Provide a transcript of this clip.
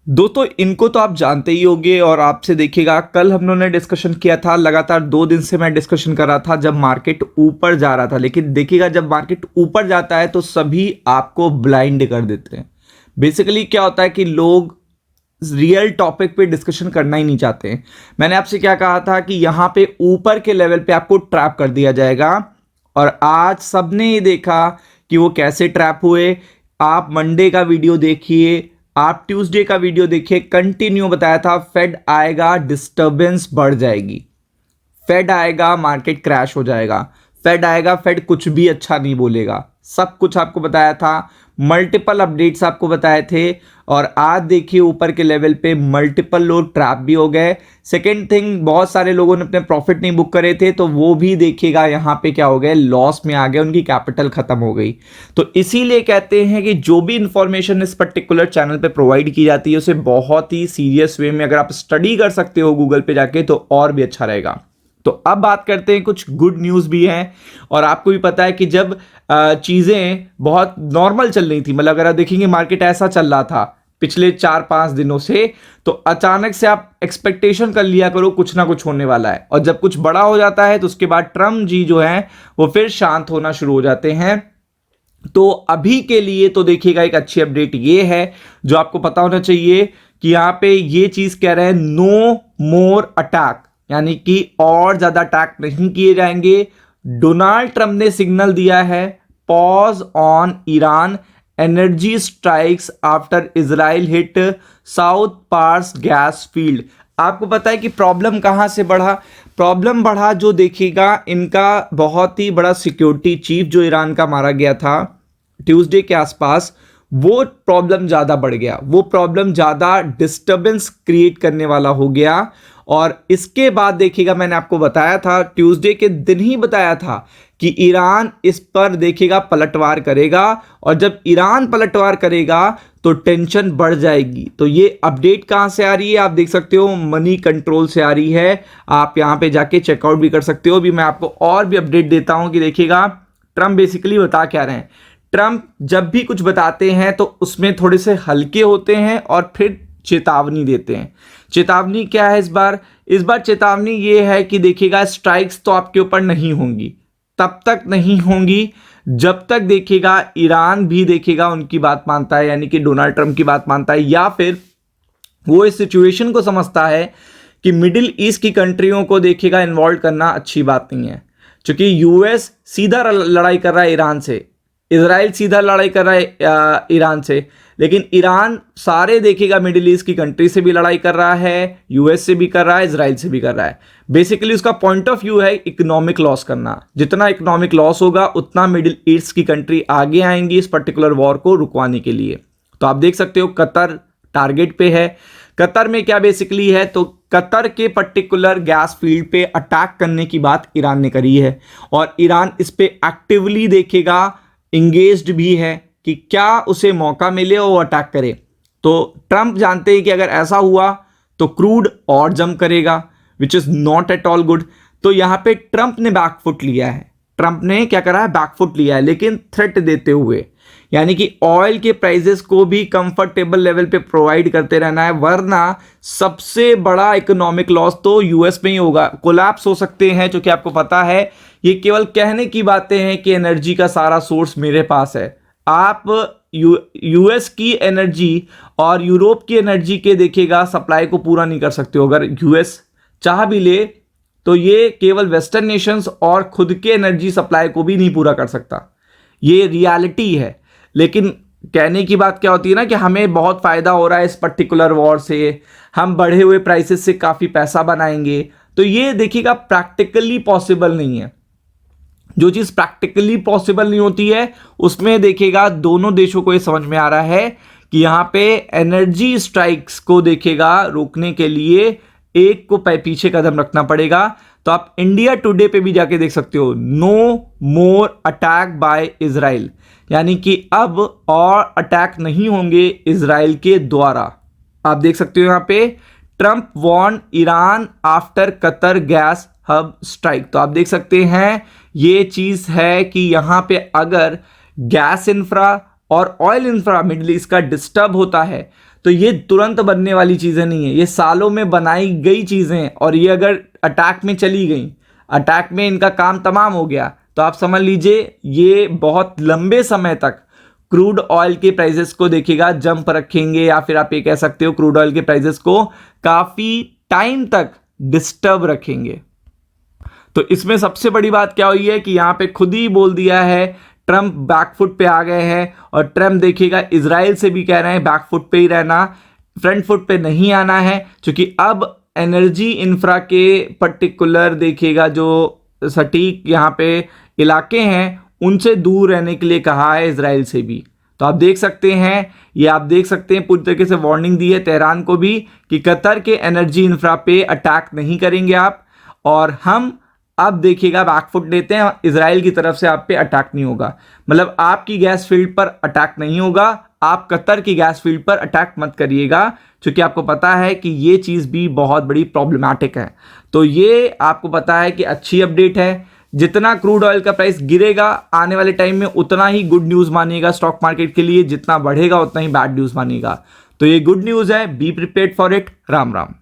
दोस्तों इनको तो आप जानते ही होंगे और आपसे देखिएगा कल हम लोगों ने डिस्कशन किया था। लगातार 2 दिन से मैं डिस्कशन कर रहा था जब मार्केट ऊपर जा रहा था, लेकिन देखिएगा जब मार्केट ऊपर जाता है तो सभी आपको ब्लाइंड कर देते हैं। बेसिकली क्या होता है कि लोग रियल टॉपिक पे डिस्कशन करना ही नहीं चाहते हैं। मैंने आपसे क्या कहा था कि यहां पे ऊपर के लेवल पे आपको ट्रैप कर दिया जाएगा, और आज सबने ये देखा कि वो कैसे ट्रैप हुए। आप मंडे का वीडियो देखिए, आप ट्यूसडे का वीडियो देखिए, कंटिन्यू बताया था फेड आएगा, डिस्टर्बेंस बढ़ जाएगी, फेड आएगा, मार्केट क्रैश हो जाएगा, फेड आएगा, फेड कुछ भी अच्छा नहीं बोलेगा, सब कुछ आपको बताया था। मल्टीपल अपडेट्स आपको बताए थे, और आज देखिए ऊपर के लेवल पे मल्टीपल लोग ट्रैप भी हो गए। सेकेंड थिंग, बहुत सारे लोगों ने अपने प्रॉफिट नहीं बुक करे थे तो वो भी देखिएगा यहाँ पे क्या हो गए, लॉस में आ गए, उनकी कैपिटल खत्म हो गई। तो इसीलिए कहते हैं कि जो भी इंफॉर्मेशन इस पर्टिकुलर चैनल पे प्रोवाइड की जाती है उसे बहुत ही सीरियस वे में अगर आप स्टडी कर सकते हो गूगल पे जाके तो और भी अच्छा रहेगा। तो अब बात करते हैं, कुछ गुड न्यूज़ भी है। और आपको भी पता है कि जब चीज़ें बहुत नॉर्मल चल रही थी, मतलब अगर आप देखेंगे मार्केट ऐसा चल रहा था पिछले 4-5 दिनों से, तो अचानक से आप एक्सपेक्टेशन कर लिया करो कुछ ना कुछ होने वाला है, और जब कुछ बड़ा हो जाता है तो उसके बाद ट्रम्प जी जो है वो फिर शांत होना शुरू हो जाते हैं। तो अभी के लिए तो देखिएगा एक अच्छी अपडेट ये है जो आपको पता होना चाहिए कि यहां पे ये चीज कह रहे हैं, नो मोर अटैक, यानी कि और ज्यादा अटैक नहीं किए जाएंगे। डोनाल्ड ट्रंप ने सिग्नल दिया है, pause on Iran energy strikes after Israel hit South Pars gas field. आपको पता है कि प्रॉब्लम कहां से बढ़ा? प्रॉब्लम बढ़ा जो देखिएगा इनका बहुत ही बड़ा सिक्योरिटी चीफ जो ईरान का मारा गया था ट्यूसडे के आसपास, वो प्रॉब्लम ज़्यादा बढ़ गया, वो प्रॉब्लम ज़्यादा डिस्टर्बेंस क्रिएट करने वाला हो गया। और इसके बाद देखिएगा मैंने आपको बताया था, ट्यूसडे के दिन ही बताया था कि ईरान इस पर देखिएगा पलटवार करेगा, और जब ईरान पलटवार करेगा तो टेंशन बढ़ जाएगी। तो ये अपडेट कहां से आ रही है आप देख सकते हो, मनी कंट्रोल से आ रही है। आप यहां पे जाके चेकआउट भी कर सकते हो। भी मैं आपको और भी अपडेट देता हूं कि देखिएगा ट्रंप बेसिकली बता क्या रहे हैं। ट्रंप जब भी कुछ बताते हैं तो उसमें थोड़े से हल्के होते हैं और फिर चेतावनी देते हैं। चेतावनी क्या है इस बार? इस बार चेतावनी ये है कि देखिएगा स्ट्राइक्स तो आपके ऊपर नहीं होंगी, तब तक नहीं होंगी जब तक देखिएगा ईरान भी देखिएगा उनकी बात मानता है, यानी कि डोनाल्ड ट्रंप की बात मानता है, या फिर वो इस सिचुएशन को समझता है कि मिडिल ईस्ट की कंट्रियों को देखिएगा इन्वॉल्व करना अच्छी बात नहीं है। क्योंकि यूएस सीधा लड़ाई कर रहा है ईरान से, इजराइल सीधा लड़ाई कर रहा है ईरान से, लेकिन ईरान सारे देखिएगा मिडिल ईस्ट की कंट्री से भी लड़ाई कर रहा है, यूएस से भी कर रहा है, इजराइल से भी कर रहा है। बेसिकली उसका पॉइंट ऑफ व्यू है इकोनॉमिक लॉस करना। जितना इकोनॉमिक लॉस होगा उतना मिडिल ईस्ट की कंट्री आगे आएंगी इस पर्टिकुलर वॉर को रुकवाने के लिए। तो आप देख सकते हो कतर टारगेट पे है। कतर में क्या बेसिकली है, तो कतर के पर्टिकुलर गैस फील्ड पे अटैक करने की बात ईरान ने करी है, और ईरान इस पे एक्टिवली देखेगा इंगेज्ड भी है कि क्या उसे मौका मिले और वो अटैक करे। तो ट्रंप जानते हैं कि अगर ऐसा हुआ तो क्रूड और जंप करेगा, which is not at all good. तो यहां पे ट्रंप ने बैकफुट लिया है। ट्रंप ने क्या करा है, बैकफुट लिया है, लेकिन थ्रेट देते हुए, यानी कि ऑयल के प्राइसेस को भी कंफर्टेबल लेवल पे प्रोवाइड करते रहना है, वरना सबसे बड़ा इकोनॉमिक लॉस तो यूएस में ही होगा। कोलैप्स हो सकते हैं, जो कि आपको पता है ये केवल कहने की बातें हैं कि एनर्जी का सारा सोर्स मेरे पास है। आप यूएस की एनर्जी और यूरोप की एनर्जी के देखिएगा सप्लाई को पूरा नहीं कर सकते हो। अगर यूएस चाह भी ले तो ये केवल वेस्टर्न नेशंस और खुद के एनर्जी सप्लाई को भी नहीं पूरा कर सकता। ये रियलिटी है। लेकिन कहने की बात क्या होती है ना कि हमें बहुत फायदा हो रहा है इस पर्टिकुलर वॉर से, हम बढ़े हुए प्राइसेस से काफी पैसा बनाएंगे। तो ये देखिएगा प्रैक्टिकली पॉसिबल नहीं है। जो चीज प्रैक्टिकली पॉसिबल नहीं होती है उसमें देखिएगा दोनों देशों को ये समझ में आ रहा है कि यहां पे एनर्जी स्ट्राइक्स को देखिएगा रोकने के लिए एक को पीछे कदम रखना पड़ेगा। तो आप इंडिया टुडे पे भी जाके देख सकते हो, no more attack by Israel, यानी कि अब और अटैक नहीं होंगे इजराइल के द्वारा। आप देख सकते हो यहां पे Trump warn Iran after Qatar gas hub strike. तो आप देख सकते हैं ये चीज है कि यहां पे अगर गैस इंफ्रा और ऑयल इंफ्रा मिडिल ईस्ट का डिस्टर्ब होता है तो ये तुरंत बनने वाली चीज़ें नहीं है, ये सालों में बनाई गई चीज़ें हैं। और ये अगर अटैक में चली गई, अटैक में इनका काम तमाम हो गया, तो आप समझ लीजिए ये बहुत लंबे समय तक क्रूड ऑयल के प्राइसेस को देखिएगा जंप रखेंगे, या फिर आप ये कह सकते हो क्रूड ऑयल के प्राइसेस को काफ़ी टाइम तक डिस्टर्ब रखेंगे। तो इसमें सबसे बड़ी बात क्या हुई है कि यहां पे खुद ही बोल दिया है, ट्रंप बैकफुट पे आ गए हैं। और ट्रंप देखिएगा इजराइल से भी कह रहे हैं बैकफुट पे ही रहना, फ्रंट फुट पे नहीं आना है, क्योंकि अब एनर्जी इंफ्रा के पर्टिकुलर देखिएगा जो सटीक यहाँ पे इलाके हैं उनसे दूर रहने के लिए कहा है इजराइल से भी। तो आप देख सकते हैं, ये आप देख सकते हैं पूरी तरीके से वार्निंग दी है तेहरान को भी कि कतर के एनर्जी इंफ्रा पे अटैक नहीं करेंगे आप, और हम अब देखिएगा बैकफुट देते हैं, इजराइल की तरफ से आप पे अटैक नहीं होगा। मतलब आपकी गैस फील्ड पर अटैक नहीं होगा, आप कतर की गैस फील्ड पर अटैक मत करिएगा, क्योंकि आपको पता है कि ये चीज़ भी बहुत बड़ी प्रॉब्लमैटिक है। तो ये आपको पता है कि अच्छी अपडेट है। जितना क्रूड ऑयल का प्राइस गिरेगा आने वाले टाइम में उतना ही गुड न्यूज़ मानिएगा स्टॉक मार्केट के लिए, जितना बढ़ेगा उतना ही बैड न्यूज़ मानिएगा। तो ये गुड न्यूज़ है, be prepared for it. Ram Ram.